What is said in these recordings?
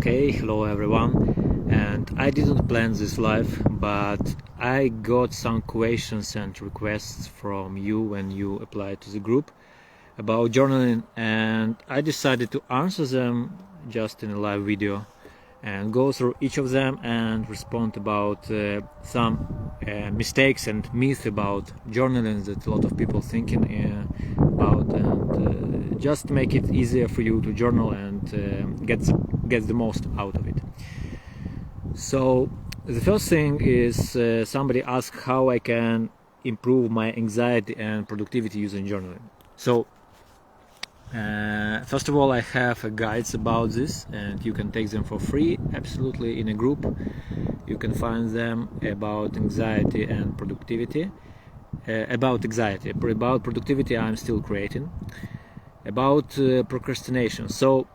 Okay, hello everyone, and I didn't plan this live, but I got some questions and requests from you when you applied to the group about journaling, and I decided to answer them just in a live video and go through each of them and respond about some mistakes and myths about journaling that a lot of people thinking about, and just make it easier for you to journal and get the most out of it. So the first thing is somebody asked how I can improve my anxiety and productivity using journaling. So first of all, I have guides about this, and you can take them for free, absolutely, in a group. You can find them about anxiety and productivity. About productivity I'm still creating. About procrastination. So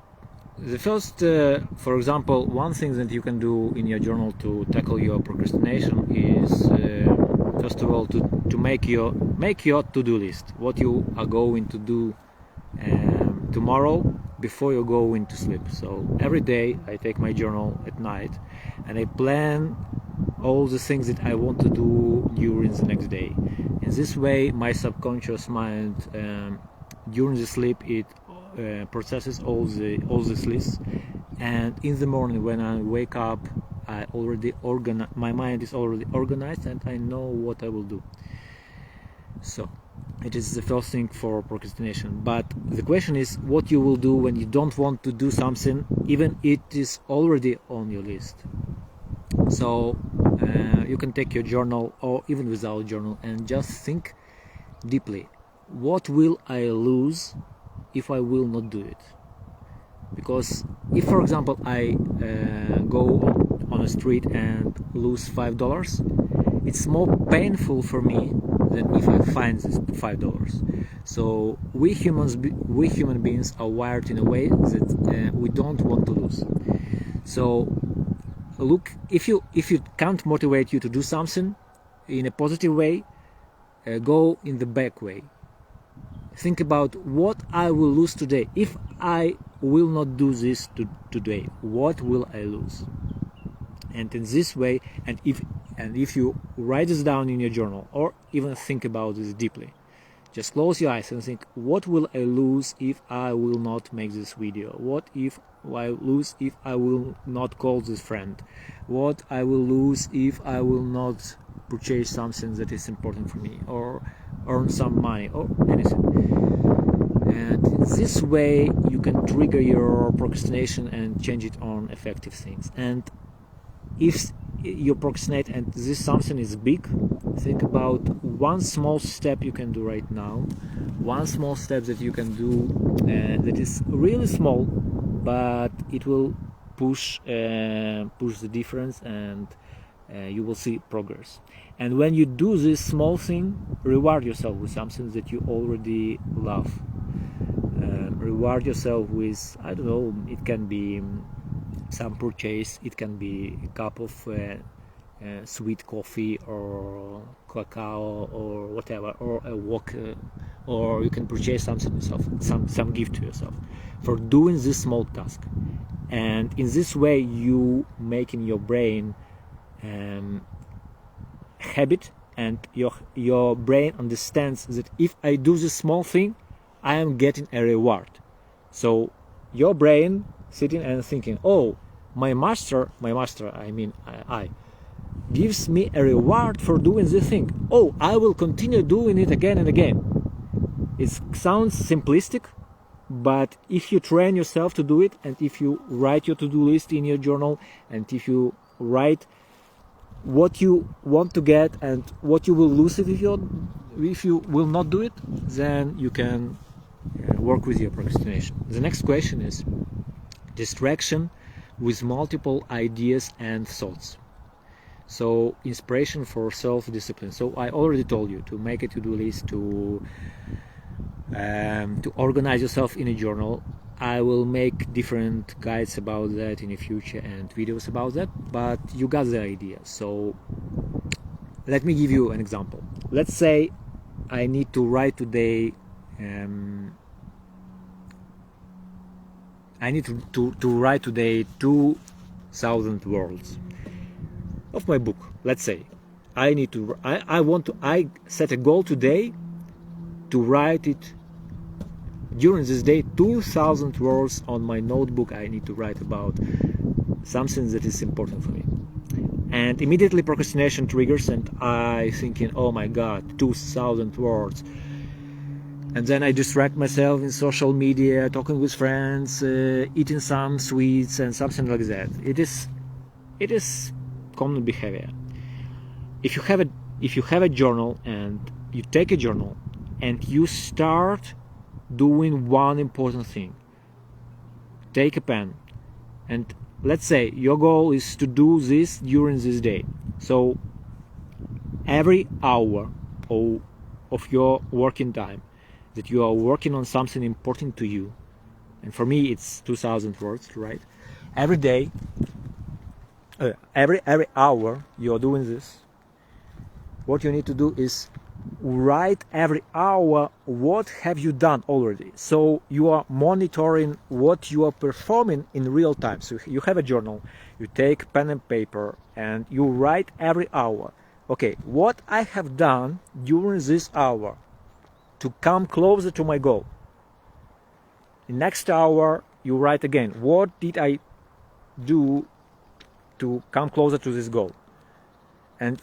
the first, for example, one thing that you can do in your journal to tackle your procrastination is first of all to make your to-do list, what you are going to do tomorrow before you go into sleep. So every day I take my journal at night and I plan all the things that I want to do during the next day. In this way, my subconscious mind during the sleep it processes all this list, and in the morning when I wake up, my mind is already organized and I know what I will do. So it is the first thing for procrastination. But the question is what you will do when you don't want to do something, even it is already on your list. So you can take your journal, or even without journal, and just think deeply, what will I lose if I will not do it? Because if, for example, I go on a street and lose $5, it's more painful for me than if I find this $5. So we human beings are wired in a way that we don't want to lose. So look, if you can't motivate you to do something in a positive way, go in the back way. Think about what I will lose today. If I will not do this today, what will I lose? And in this way, and if you write this down in your journal, or even think about this deeply, just close your eyes and think, what will I lose if I will not make this video? What if I lose if I will not call this friend? What I will lose if I will not purchase something that is important for me, or earn some money, or anything? And this way you can trigger your procrastination and change it on effective things. And if you procrastinate and this something is big, think about one small step you can do right now, one small step that you can do that is really small, but it will push the difference, and you will see progress. And when you do this small thing, reward yourself with something that you already love. Reward yourself with, I don't know, it can be some purchase, it can be a cup of sweet coffee or cacao or whatever, or a walk, or you can purchase something yourself, some gift to yourself for doing this small task. And in this way you make in your brain habit, and your brain understands that if I do this small thing, I am getting a reward. So your brain sitting and thinking, oh, my master, I gives me a reward for doing this thing. Oh, I will continue doing it again and again. It sounds simplistic, but if you train yourself to do it, and if you write your to-do list in your journal, and if you write what you want to get and what you will lose if you will not do it, then you can work with your procrastination. The next question is distraction with multiple ideas and thoughts. So inspiration for self-discipline. So I already told you to make a to-do list, to organize yourself in a journal. I will make different guides about that in the future and videos about that, but you got the idea. So let me give you an example. Let's say I need to write today I need to write today 2,000 words of my book. Let's say I set a goal today to write it during this day 2,000 words on my notebook. I need to write about something that is important for me. And immediately procrastination triggers, and I thinking, oh my god, 2,000 words. And then I distract myself in social media, talking with friends, eating some sweets and something like that. It is common behavior. If you have a journal, and you take a journal and you start doing one important thing, take a pen, and let's say your goal is to do this during this day. So every hour of your working time that you are working on something important to you, and for me it's 2,000 words, right? Every day, every hour you are doing this. What you need to do is write every hour what have you done already. So you are monitoring what you are performing in real time. So you have a journal, you take pen and paper, and you write every hour, okay, what I have done during this hour to come closer to my goal. The next hour you write again, what did I do to come closer to this goal. And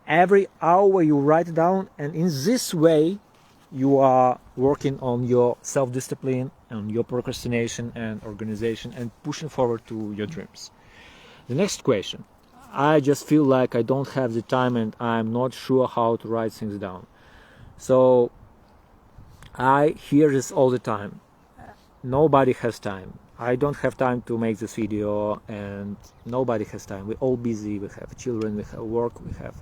every hour you write it down, and in this way you are working on your self-discipline, on your procrastination and organization, and pushing forward to your dreams. The next question: I just feel like I don't have the time and I'm not sure how to write things down. So I hear this all the time. Nobody has time. I don't have time to make this video, and nobody has time. We're all busy. We have children, we have work, we have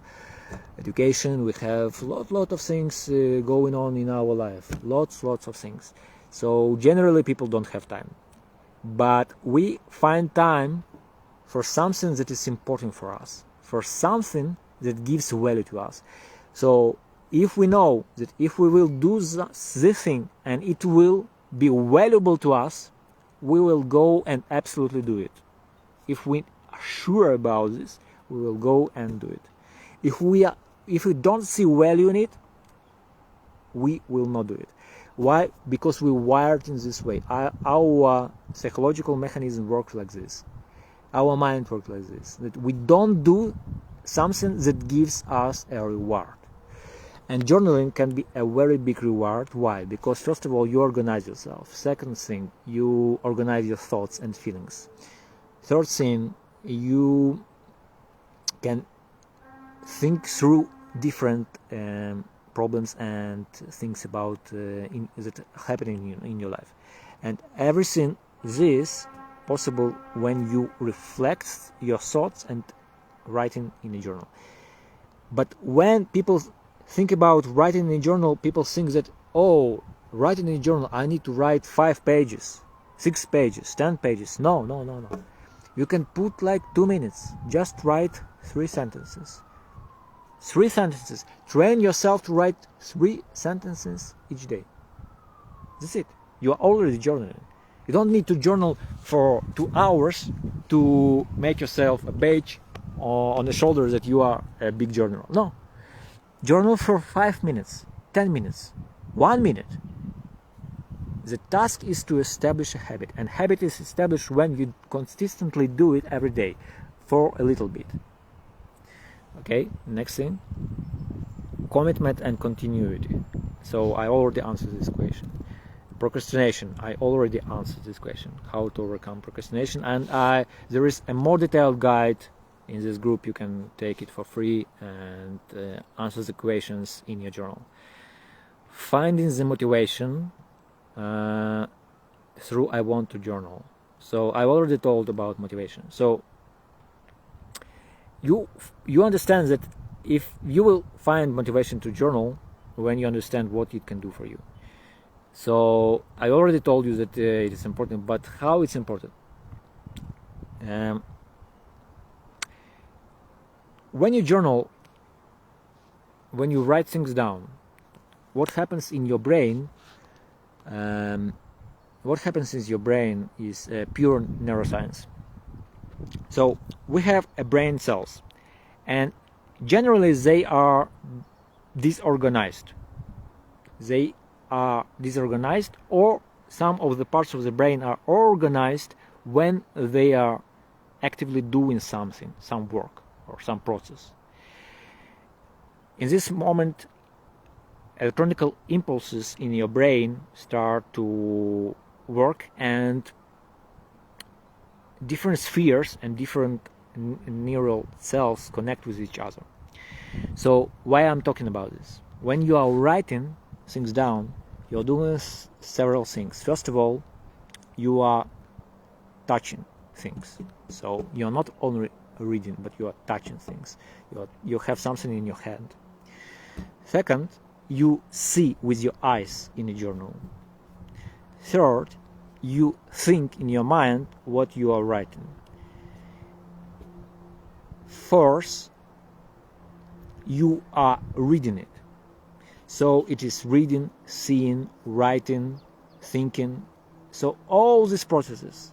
education, we have lot of things going on in our life. Lots of things. So generally people don't have time. But we find time for something that is important for us, for something that gives value to us. So if we know that if we will do this thing and it will be valuable to us, we will go and absolutely do it. If we are sure about this, we will go and do it. If we don't see value in it, we will not do it. Why? Because we're wired in this way. Our psychological mechanism works like this. Our mind works like this. That we don't do something that gives us a reward. And journaling can be a very big reward. Why? Because first of all, you organize yourself. Second thing, you organize your thoughts and feelings. Third thing, you can think through different problems and things about that happening in your life. And everything this possible when you reflect your thoughts and writing in a journal. But when people think about writing in a journal, people think that, oh, writing in a journal, I need to write 5 pages, 6 pages, 10 pages. No. You can put like 2 minutes. Just write 3 sentences. 3 sentences. Train yourself to write 3 sentences each day. That's it. You are already journaling. You don't need to journal for 2 hours to make yourself a badge on the shoulder that you are a big journaler. No. Journal for 5 minutes, 10 minutes, 1 minute. The task is to establish a habit, and habit is established when you consistently do it every day for a little bit. Okay, next thing, commitment and continuity. So I already answered this question. Procrastination, I already answered this question, how to overcome procrastination, and there is a more detailed guide in this group. You can take it for free and answer the questions in your journal. Finding the motivation through I want to journal. So I already told about motivation. So you understand that if you will find motivation to journal when you understand what it can do for you. So I already told you that it is important, but how it's important? When you journal, when you write things down, what happens in your brain, what happens in your brain is pure neuroscience. So we have a brain cells, and generally they are disorganized. They are disorganized, or some of the parts of the brain are organized when they are actively doing something, some work or some process. In this moment, electronical impulses in your brain start to work, and different spheres and different neural cells connect with each other. So why I'm talking about this? When you are writing things down, you're doing several things. First of all, you are touching things. So you're not only reading, but you are touching things. You have something in your hand. Second, you see with your eyes in a journal. Third, you think in your mind what you are writing. Fourth, you are reading it. So it is reading, seeing, writing, thinking. So all these processes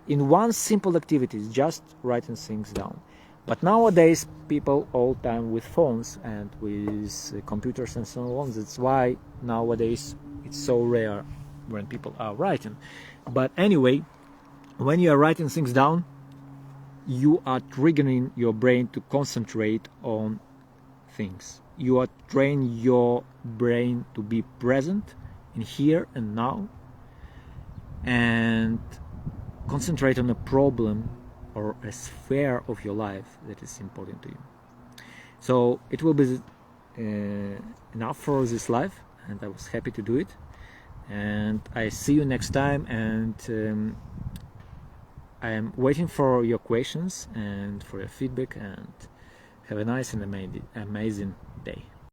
in one simple activity is just writing things down. But nowadays people all time with phones and with computers and so on. That's why nowadays it's so rare when people are writing. But anyway, when you are writing things down, you are triggering your brain to concentrate on things. You are training your brain to be present in here and now, and concentrate on a problem or a sphere of your life that is important to you. So it will be enough for this live, and I was happy to do it. And I see you next time, and I am waiting for your questions and for your feedback, and have a nice and amazing day.